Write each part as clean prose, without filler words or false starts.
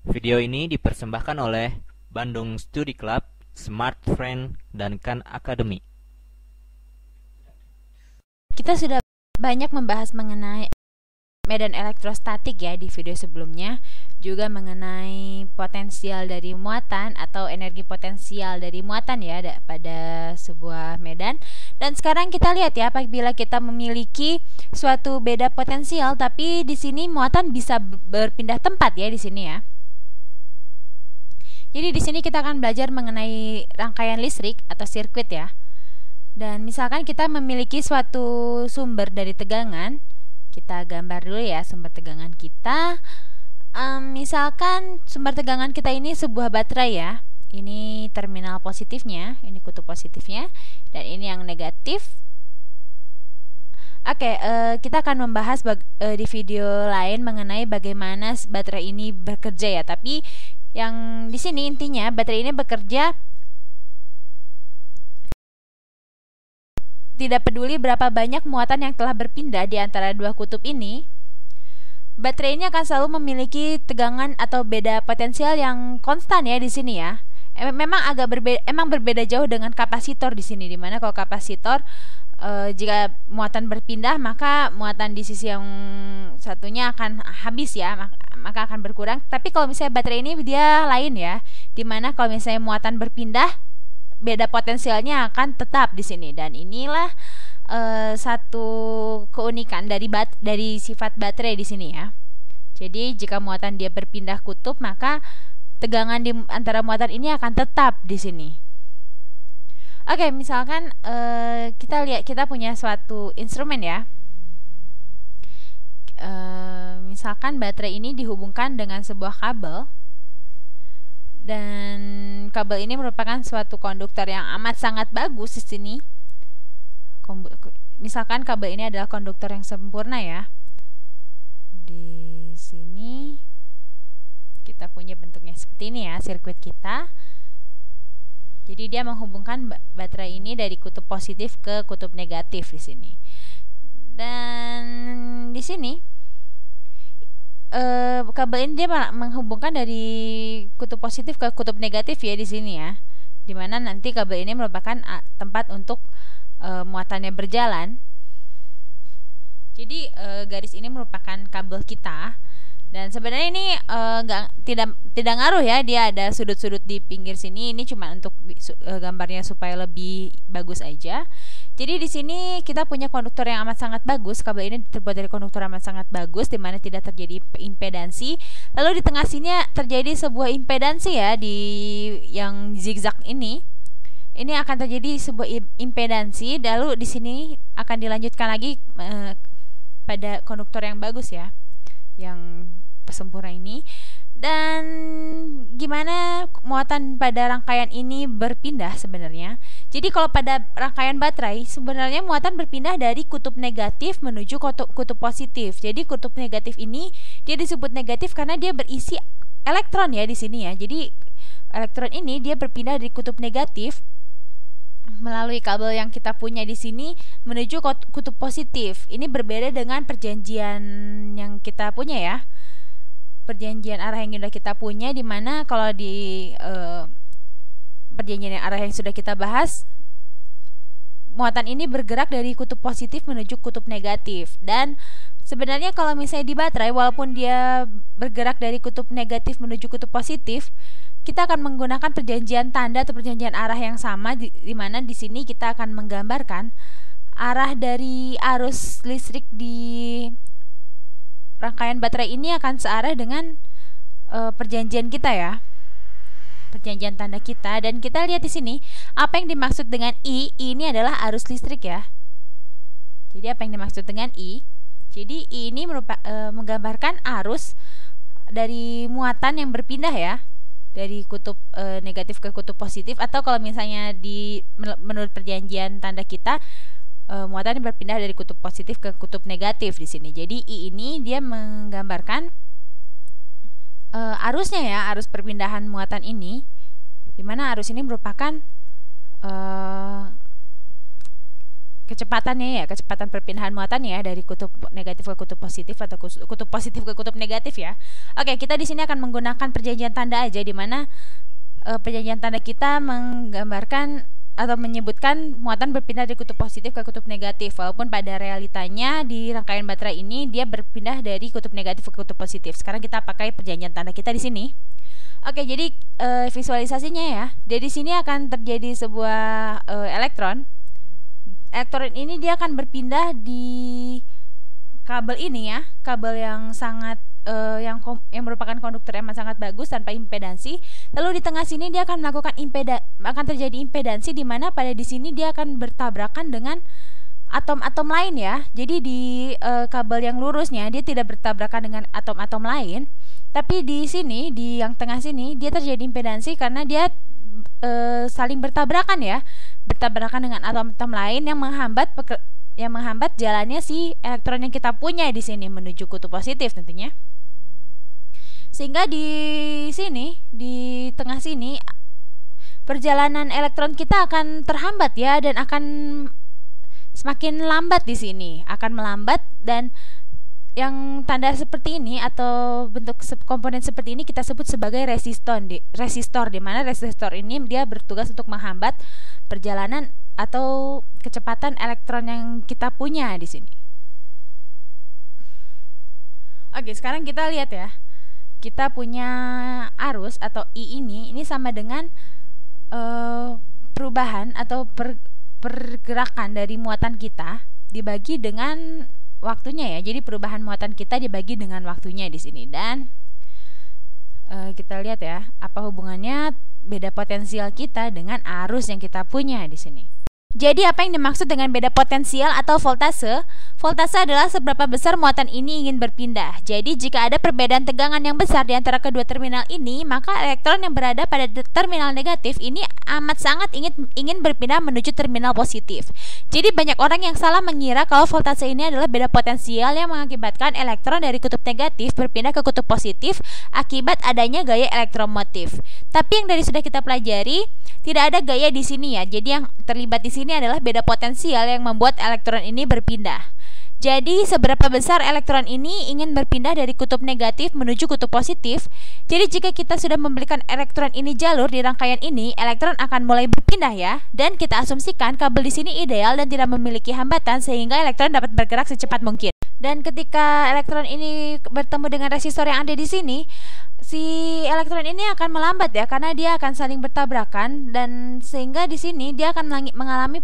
Video ini dipersembahkan oleh Bandung Study Club, Smart Friend, dan Khan Academy. Kita sudah banyak membahas mengenai medan elektrostatik ya di video sebelumnya, juga mengenai potensial dari muatan atau energi potensial dari muatan ya pada sebuah medan. Dan sekarang kita lihat ya, apabila kita memiliki suatu beda potensial tapi di sini muatan bisa berpindah tempat ya di sini ya. Jadi di sini kita akan belajar mengenai rangkaian listrik atau sirkuit ya. Dan misalkan kita memiliki suatu sumber dari tegangan, kita gambar dulu ya sumber tegangan kita. Misalkan sumber tegangan kita ini sebuah baterai ya. Ini terminal positifnya, ini kutub positifnya, dan ini yang negatif. Oke, kita akan membahas di video lain mengenai bagaimana baterai ini bekerja ya. Tapi yang di sini intinya baterai ini bekerja tidak peduli berapa banyak muatan yang telah berpindah di antara dua kutub ini, baterai ini akan selalu memiliki tegangan atau beda potensial yang konstan ya di sini ya. Memang berbeda jauh dengan kapasitor di sini, dimana kalau kapasitor jika muatan berpindah maka muatan di sisi yang satunya akan habis ya, maka akan berkurang. Tapi kalau misalnya baterai ini dia lain ya, dimana kalau misalnya muatan berpindah, beda potensialnya akan tetap di sini. Dan inilah satu keunikan dari sifat baterai di sini ya. Jadi jika muatan dia berpindah kutub, maka tegangan di antara muatan ini akan tetap di sini. Oke, misalkan kita punya suatu instrumen ya. Misalkan baterai ini dihubungkan dengan sebuah kabel, dan kabel ini merupakan suatu konduktor yang amat sangat bagus di sini. Misalkan kabel ini adalah konduktor yang sempurna ya. Di sini kita punya bentuknya seperti ini ya, sirkuit kita. Jadi dia menghubungkan baterai ini dari kutub positif ke kutub negatif di sini. Dan di sini kabel ini dia menghubungkan dari kutub positif ke kutub negatif ya di sini ya. Dimana nanti kabel ini merupakan tempat untuk muatannya berjalan. Jadi garis ini merupakan kabel kita. Dan sebenarnya ini tidak ngaruh ya, dia ada sudut-sudut di pinggir sini. Ini cuma untuk gambarnya supaya lebih bagus aja. Jadi di sini kita punya konduktor yang amat sangat bagus. Kabel ini terbuat dari konduktor amat sangat bagus, di mana tidak terjadi impedansi. Lalu di tengah sini terjadi sebuah impedansi ya, di yang zigzag ini. Ini akan terjadi sebuah impedansi. Lalu di sini akan dilanjutkan lagi pada konduktor yang bagus ya, yang sempurna ini. Dan gimana muatan pada rangkaian ini berpindah sebenarnya? Jadi kalau pada rangkaian baterai sebenarnya muatan berpindah dari kutub negatif menuju kutub positif. Jadi kutub negatif ini dia disebut negatif karena dia berisi elektron ya di sini ya. Jadi elektron ini dia berpindah dari kutub negatif melalui kabel yang kita punya di sini menuju kutub positif. Ini berbeda dengan perjanjian yang kita punya ya. Perjanjian arah yang sudah kita punya, di mana kalau di perjanjian arah yang sudah kita bahas, muatan ini bergerak dari kutub positif menuju kutub negatif. Dan sebenarnya kalau misalnya di baterai, walaupun dia bergerak dari kutub negatif menuju kutub positif, kita akan menggunakan perjanjian tanda atau perjanjian arah yang sama, di mana di sini kita akan menggambarkan arah dari arus listrik di rangkaian baterai ini akan searah dengan perjanjian kita ya, perjanjian tanda kita. Dan kita lihat di sini apa yang dimaksud dengan I ini adalah arus listrik ya. Jadi apa yang dimaksud dengan I? Jadi I ini menggambarkan arus dari muatan yang berpindah ya, dari kutub negatif ke kutub positif. Atau kalau misalnya menurut perjanjian tanda kita, muatan berpindah dari kutub positif ke kutub negatif di sini. Jadi I ini dia menggambarkan arusnya ya, arus perpindahan muatan ini, di mana arus ini merupakan kecepatannya ya, kecepatan perpindahan muatan ya dari kutub negatif ke kutub positif atau kutub positif ke kutub negatif ya. Oke, kita di sini akan menggunakan perjanjian tanda aja, di mana perjanjian tanda kita menggambarkan atau menyebutkan muatan berpindah dari kutub positif ke kutub negatif, walaupun pada realitanya di rangkaian baterai ini dia berpindah dari kutub negatif ke kutub positif. Sekarang kita pakai perjanjian tanda kita di sini. Oke, jadi visualisasinya ya. Jadi sini akan terjadi sebuah elektron. Elektron ini dia akan berpindah di kabel ini ya, kabel yang sangat yang merupakan konduktor yang sangat bagus tanpa impedansi. Lalu di tengah sini dia akan melakukan akan terjadi impedansi, di mana pada di sini dia akan bertabrakan dengan atom-atom lain ya. Jadi di kabel yang lurusnya dia tidak bertabrakan dengan atom-atom lain, tapi di sini di yang tengah sini dia terjadi impedansi karena dia saling bertabrakan ya, bertabrakan dengan atom-atom lain yang menghambat jalannya si elektron yang kita punya di sini menuju kutub positif tentunya. Sehingga di sini di tengah sini perjalanan elektron kita akan terhambat ya, dan akan semakin lambat di sini, akan melambat. Dan yang tanda seperti ini atau bentuk komponen seperti ini kita sebut sebagai resistor, di mana resistor ini dia bertugas untuk menghambat perjalanan atau kecepatan elektron yang kita punya di sini. Oke, sekarang kita lihat ya. Kita punya arus atau I ini sama dengan perubahan atau pergerakan dari muatan kita dibagi dengan waktunya ya. Jadi perubahan muatan kita dibagi dengan waktunya di sini. Dan kita lihat ya, apa hubungannya beda potensial kita dengan arus yang kita punya di sini. Jadi apa yang dimaksud dengan beda potensial atau voltase? Voltase adalah seberapa besar muatan ini ingin berpindah. Jadi jika ada perbedaan tegangan yang besar di antara kedua terminal ini, maka elektron yang berada pada terminal negatif ini amat sangat ingin berpindah menuju terminal positif. Jadi banyak orang yang salah mengira kalau voltase ini adalah beda potensial yang mengakibatkan elektron dari kutub negatif berpindah ke kutub positif akibat adanya gaya elektromotif. Tapi yang dari sudah kita pelajari, tidak ada gaya di sini ya. Jadi yang terlibat di sini adalah beda potensial yang membuat elektron ini berpindah. Jadi seberapa besar elektron ini ingin berpindah dari kutub negatif menuju kutub positif. Jadi jika kita sudah memberikan elektron ini jalur di rangkaian ini, elektron akan mulai berpindah ya. Dan kita asumsikan kabel di sini ideal dan tidak memiliki hambatan sehingga elektron dapat bergerak secepat mungkin. Dan ketika elektron ini bertemu dengan resistor yang ada di sini, si elektron ini akan melambat ya, karena dia akan saling bertabrakan, dan sehingga di sini dia akan mengalami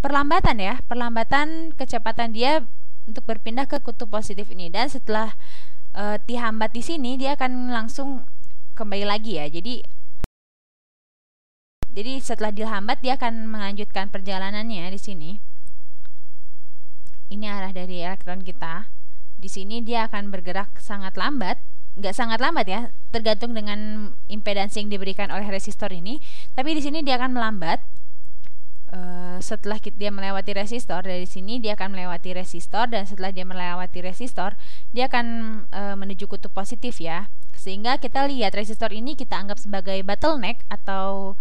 perlambatan ya, perlambatan kecepatan dia untuk berpindah ke kutub positif ini. Dan setelah dihambat di sini, dia akan langsung kembali lagi ya. Jadi setelah dihambat dia akan melanjutkan perjalanannya di sini. Ini arah dari elektron kita. Di sini dia akan bergerak sangat lambat. Nggak sangat lambat ya, tergantung dengan impedansi yang diberikan oleh resistor ini. Tapi di sini dia akan melambat. Setelah dia melewati resistor, dari sini dia akan melewati resistor, dan setelah dia melewati resistor dia akan menuju kutub positif ya. Sehingga kita lihat resistor ini kita anggap sebagai bottleneck atau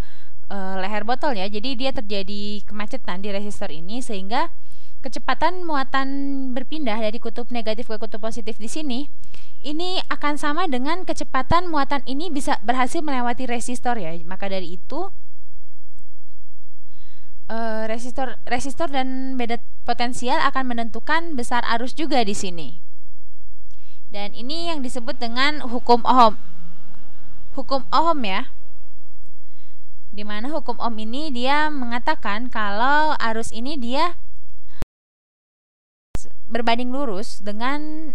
leher botol ya. Jadi dia terjadi kemacetan di resistor ini, sehingga kecepatan muatan berpindah dari kutub negatif ke kutub positif di sini ini akan sama dengan kecepatan muatan ini bisa berhasil melewati resistor ya. Maka dari itu resistor dan beda potensial akan menentukan besar arus juga di sini. Dan ini yang disebut dengan hukum Ohm. Hukum Ohm ya. Dimana hukum Ohm ini dia mengatakan kalau arus ini dia berbanding lurus dengan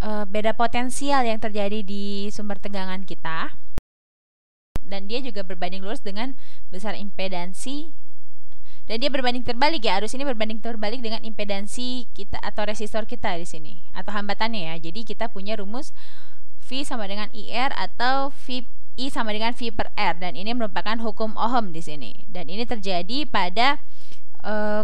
beda potensial yang terjadi di sumber tegangan kita. Dan dia juga berbanding lurus dengan besar impedansi, dan dia berbanding terbalik ya, arus ini berbanding terbalik dengan impedansi kita atau resistor kita di sini atau hambatannya ya. Jadi kita punya rumus V sama dengan IR atau I sama dengan V per R, dan ini merupakan hukum Ohm di sini. Dan ini terjadi pada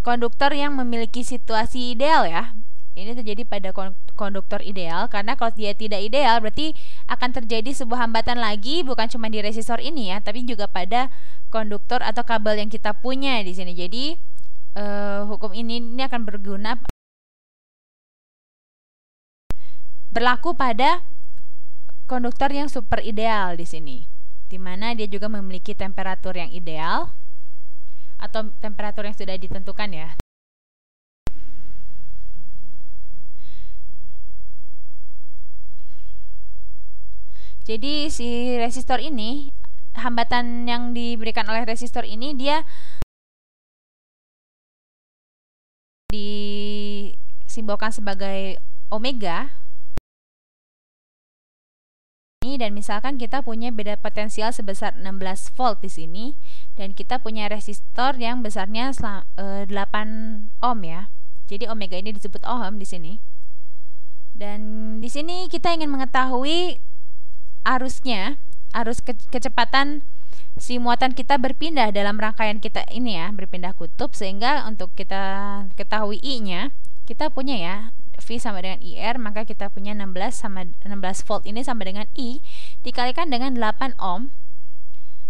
konduktor yang memiliki situasi ideal ya. Ini terjadi pada konduktor ideal, karena kalau dia tidak ideal berarti akan terjadi sebuah hambatan lagi, bukan cuma di resistor ini ya, tapi juga pada konduktor atau kabel yang kita punya di sini. Jadi hukum ini akan berlaku pada konduktor yang super ideal di sini, di mana dia juga memiliki temperatur yang ideal atau temperatur yang sudah ditentukan ya. Jadi si resistor ini, hambatan yang diberikan oleh resistor ini dia disimbolkan sebagai omega. Dan misalkan kita punya beda potensial sebesar 16 volt di sini, dan kita punya resistor yang besarnya 8 ohm ya. Jadi omega ini disebut ohm di sini. Dan di sini kita ingin mengetahui arus kecepatan si muatan kita berpindah dalam rangkaian kita ini ya, berpindah kutub, sehingga untuk kita ketahui I-nya, kita punya ya V sama dengan IR, maka kita punya 16 volt ini sama dengan I dikalikan dengan 8 ohm,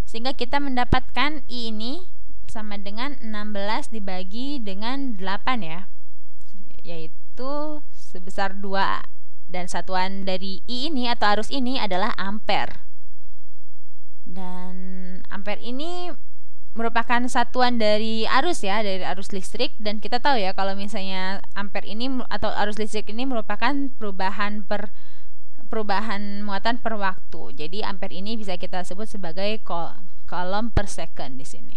sehingga kita mendapatkan I ini sama dengan 16 dibagi dengan 8 ya, yaitu sebesar 2, dan satuan dari I ini atau arus ini adalah ampere. Dan ampere ini merupakan satuan dari arus ya, dari arus listrik, dan kita tahu ya kalau misalnya ampere ini atau arus listrik ini merupakan perubahan muatan per waktu. Jadi ampere ini bisa kita sebut sebagai coulomb per second di sini.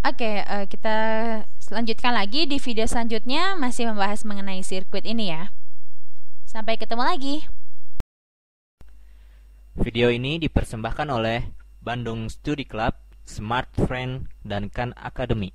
Oke, kita lanjutkan lagi di video selanjutnya, masih membahas mengenai sirkuit ini ya. Sampai ketemu lagi. Video ini dipersembahkan oleh Bandung Study Club, Smart Friend, dan Khan Academy.